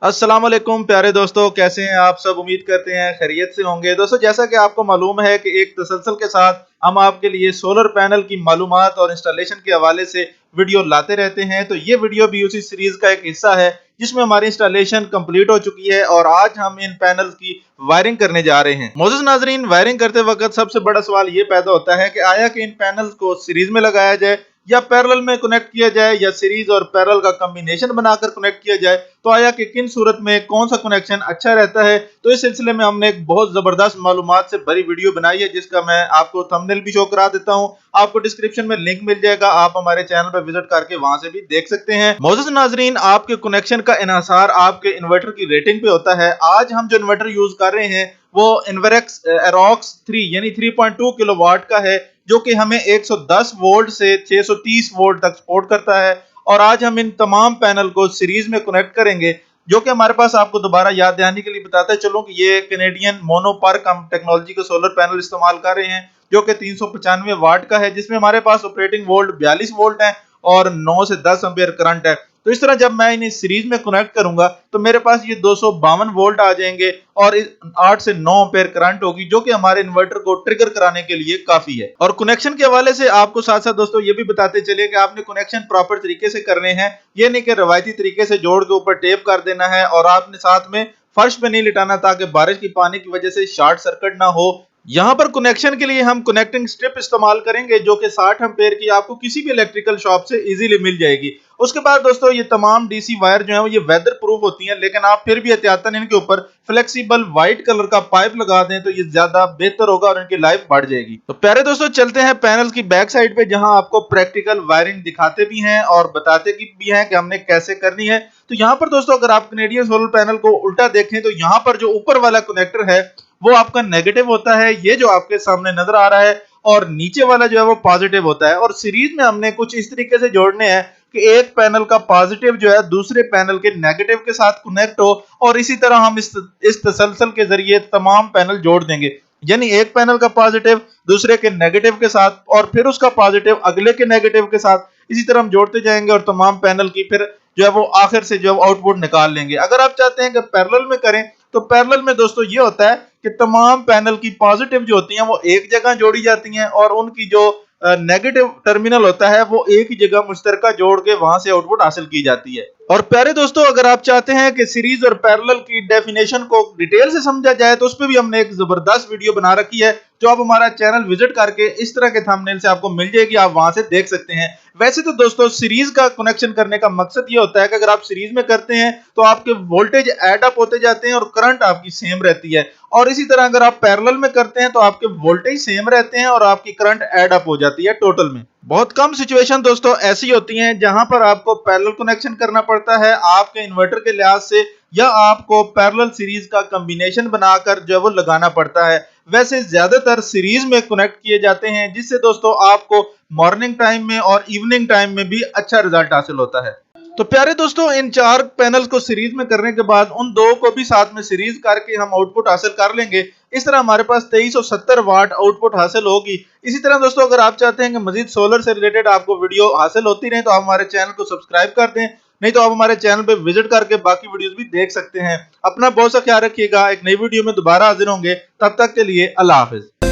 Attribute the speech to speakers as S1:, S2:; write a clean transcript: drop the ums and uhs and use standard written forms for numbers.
S1: अस्सलाम वालेकुम प्यारे दोस्तों, कैसे हैं आप सब। उम्मीद करते हैं खैरियत से होंगे। दोस्तों, जैसा कि आपको मालूम है कि एक तसलसल के साथ हम आपके लिए सोलर पैनल की मालूमात और इंस्टॉलेशन के हवाले से वीडियो लाते रहते हैं। तो ये वीडियो भी उसी सीरीज का एक हिस्सा है जिसमें हमारी इंस्टॉलेशन कंप्लीट हो चुकी है और आज हम इन पैनल की वायरिंग करने जा रहे हैं। मोअज़्ज़िज़ नाज़रीन, वायरिंग करते वक्त सबसे बड़ा सवाल ये पैदा होता है कि आया कि इन पैनल को सीरीज में लगाया जाए या पैरेलल में कनेक्ट किया जाए या सीरीज और पैरेलल का कॉम्बिनेशन बनाकर कनेक्ट किया जाए, तो आया कि किन सूरत में कौन सा कनेक्शन अच्छा रहता है। तो इस सिलसिले में हमने एक बहुत जबरदस्त मालूमात से भरी वीडियो बनाई है जिसका मैं आपको थंबनेल भी शो करा देता हूं। आपको डिस्क्रिप्शन में लिंक मिल जाएगा, आप हमारे चैनल पर विजिट करके वहां से भी देख सकते हैं। मोअज़्ज़िज़ नाज़रीन, आपके कनेक्शन का इन्हिसार आपके इन्वर्टर की रेटिंग पे होता है। आज हम जो इन्वर्टर यूज कर रहे हैं वो इन्वेरेक्स एरोक्स 3 यानी 3.2 किलोवाट का है, जो कि हमें 110 वोल्ट से 630 वोल्ट तक सपोर्ट करता है। और आज हम इन तमाम पैनल को सीरीज में कनेक्ट करेंगे, जो कि हमारे पास, आपको दोबारा याद दिलाने के लिए बताते चलूं कि ये कैनेडियन मोनोपर्क हम टेक्नोलॉजी का सोलर पैनल इस्तेमाल कर रहे हैं, जो कि 395 वाट का है, जिसमें हमारे पास ऑपरेटिंग वोल्ट 42 वोल्ट है और 9 से 10 एम्पियर करंट है। तो इस तरह जब मैं इन्हें सीरीज में कनेक्ट करूंगा तो मेरे पास ये 252 वोल्ट आ जाएंगे और 8 से 9 एम्पियर करंट होगी, जो कि हमारे इन्वर्टर को ट्रिगर कराने के लिए काफी है। और कनेक्शन के हवाले से आपको साथ साथ दोस्तों ये भी बताते चले कि आपने कनेक्शन प्रॉपर तरीके से करने हैं। ये नहीं कि रवायती तरीके से जोड़ के ऊपर टेप कर देना है, और आपने साथ में फर्श पे नहीं लिटाना ताकि बारिश की पानी की वजह से शॉर्ट सर्किट ना हो। यहाँ पर कनेक्शन के लिए हम कनेक्टिंग स्ट्रिप इस्तेमाल करेंगे, जो कि 60 एम्पेयर की आपको किसी भी इलेक्ट्रिकल शॉप से इजीली मिल जाएगी। उसके बाद दोस्तों ये तमाम डीसी वायर जो है ये वेदर प्रूफ होती हैं, लेकिन आप फिर भी एहतियातन इनके ऊपर फ्लेक्सिबल व्हाइट कलर का पाइप लगा दें तो ये ज्यादा बेहतर होगा और इनकी लाइफ बढ़ जाएगी। तो प्यारे दोस्तों, चलते हैं पैनल की बैक साइड पे, जहां आपको प्रैक्टिकल वायरिंग दिखाते भी हैं और बताते भी हैं कि हमने कैसे करनी है। तो यहाँ पर दोस्तों, अगर आप कैनेडियन सोलर पैनल को उल्टा देखें तो यहाँ पर जो ऊपर वाला कनेक्टर है वो आपका नेगेटिव होता है, ये जो आपके सामने नजर आ रहा है, और नीचे वाला जो है वो पॉजिटिव होता है। और सीरीज में हमने कुछ इस तरीके से जोड़ने हैं कि एक पैनल का पॉजिटिव जो है दूसरे पैनल के नेगेटिव के साथ कनेक्ट हो, और इसी तरह हम इस तसलसल के जरिए तमाम पैनल जोड़ देंगे। यानी एक पैनल का पॉजिटिव दूसरे के नेगेटिव के साथ और फिर उसका पॉजिटिव अगले के नेगेटिव के साथ, इसी तरह हम जोड़ते जाएंगे और तमाम पैनल की फिर जो है वो आखिर से जो आउटपुट निकाल लेंगे। अगर आप चाहते हैं कि पैरेलल में करें तो पैरेलल में दोस्तों ये होता है कि तमाम पैनल की पॉजिटिव जो होती हैं वो एक जगह जोड़ी जाती हैं और उनकी जो नेगेटिव टर्मिनल होता है वो एक ही जगह मुश्तरका जोड़ के वहां से आउटपुट हासिल की जाती है। और प्यारे दोस्तों, अगर आप चाहते हैं कि सीरीज और पैरेलल की डेफिनेशन को डिटेल से समझा जाए तो उस पर भी हमने एक जबरदस्त वीडियो बना रखी है, जो आप हमारा चैनल विजिट करके इस तरह के थंबनेल से आपको मिल जाएगी, आप वहां से देख सकते हैं। वैसे तो दोस्तों, सीरीज का कनेक्शन करने का मकसद ये होता है कि अगर आप सीरीज में करते हैं तो आपके वोल्टेज ऐड अप होते जाते हैं और करंट आपकी सेम रहती है, और इसी तरह अगर आप पैरेलल में करते हैं तो आपके वोल्टेज सेम रहते हैं और आपकी करंट ऐड अप हो जाती है टोटल में। बहुत कम सिचुएशन दोस्तों ऐसी होती हैं जहां पर आपको पैरेलल कनेक्शन करना पड़ता है आपके इन्वर्टर के लिहाज से, या आपको पैरेलल सीरीज का कॉम्बिनेशन बनाकर जो है वो लगाना पड़ता है। वैसे ज्यादातर सीरीज में कनेक्ट किए जाते हैं, जिससे दोस्तों आपको मॉर्निंग टाइम में और इवनिंग टाइम में भी अच्छा रिजल्ट हासिल होता है। तो प्यारे दोस्तों, इन 4 पैनल्स को सीरीज में करने के बाद उन दो को भी साथ में सीरीज करके हम आउटपुट हासिल कर लेंगे। इस तरह हमारे पास 2370 वाट आउटपुट हासिल होगी। इसी तरह दोस्तों, अगर आप चाहते हैं कि मजीद सोलर से रिलेटेड आपको वीडियो हासिल होती रहे तो आप हमारे चैनल को सब्सक्राइब कर दें, नहीं तो आप हमारे चैनल पे विजिट करके बाकी वीडियोस भी देख सकते हैं। अपना बहुत सा ख्याल रखिएगा, एक नई वीडियो में दोबारा हाजिर होंगे, तब तक के लिए अल्लाह हाफिज।